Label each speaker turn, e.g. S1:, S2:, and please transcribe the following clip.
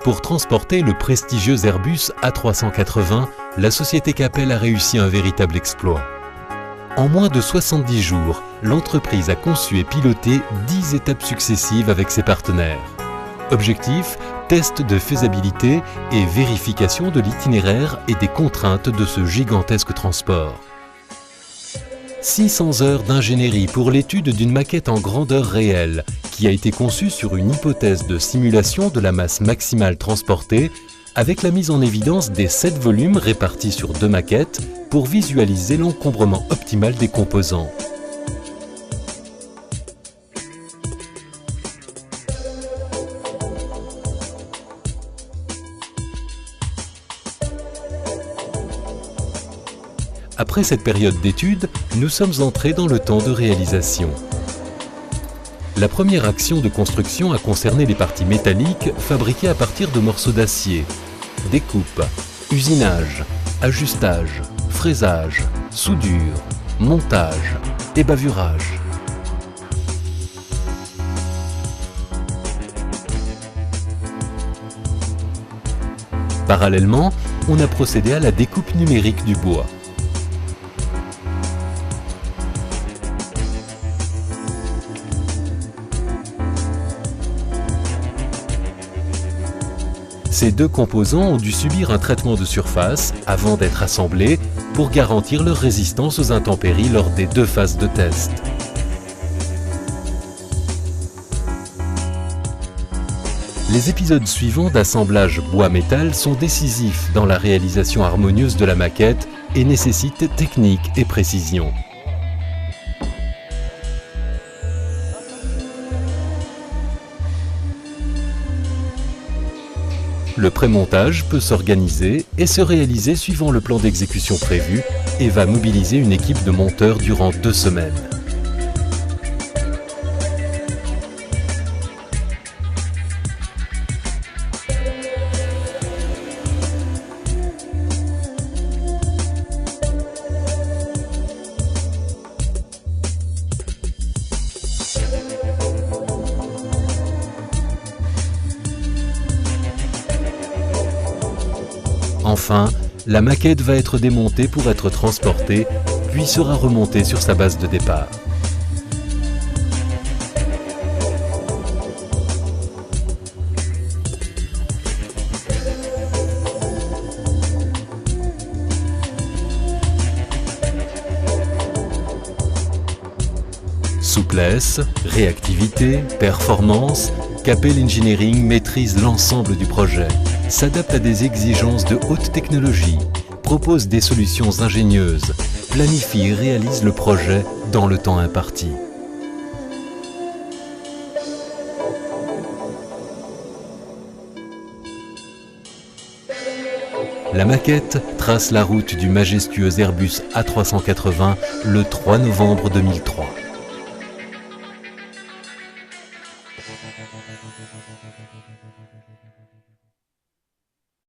S1: Pour transporter le prestigieux Airbus A380, la société Capel a réussi un véritable exploit. En moins de 70 jours, l'entreprise a conçu et piloté 10 étapes successives avec ses partenaires. Objectif, test de faisabilité et vérification de l'itinéraire et des contraintes de ce gigantesque transport. 600 heures d'ingénierie pour l'étude d'une maquette en grandeur réelle qui a été conçue sur une hypothèse de simulation de la masse maximale transportée avec la mise en évidence des 7 volumes répartis sur 2 maquettes pour visualiser l'encombrement optimal des composants. Après cette période d'étude, nous sommes entrés dans le temps de réalisation. La première action de construction a concerné les parties métalliques fabriquées à partir de morceaux d'acier. Découpe, usinage, ajustage, fraisage, soudure, montage et bavurage. Parallèlement, on a procédé à la découpe numérique du bois. Ces 2 composants ont dû subir un traitement de surface avant d'être assemblés pour garantir leur résistance aux intempéries lors des 2 phases de test. Les épisodes suivants d'assemblage bois-métal sont décisifs dans la réalisation harmonieuse de la maquette et nécessitent technique et précision. Le prémontage peut s'organiser et se réaliser suivant le plan d'exécution prévu et va mobiliser une équipe de monteurs durant 2 semaines. Enfin, la maquette va être démontée pour être transportée, puis sera remontée sur sa base de départ. Souplesse, réactivité, performance, Capel Engineering maîtrise l'ensemble du projet, s'adapte à des exigences de haute technologie, propose des solutions ingénieuses, planifie et réalise le projet dans le temps imparti. La maquette trace la route du majestueux Airbus A380 le 3 novembre 2003.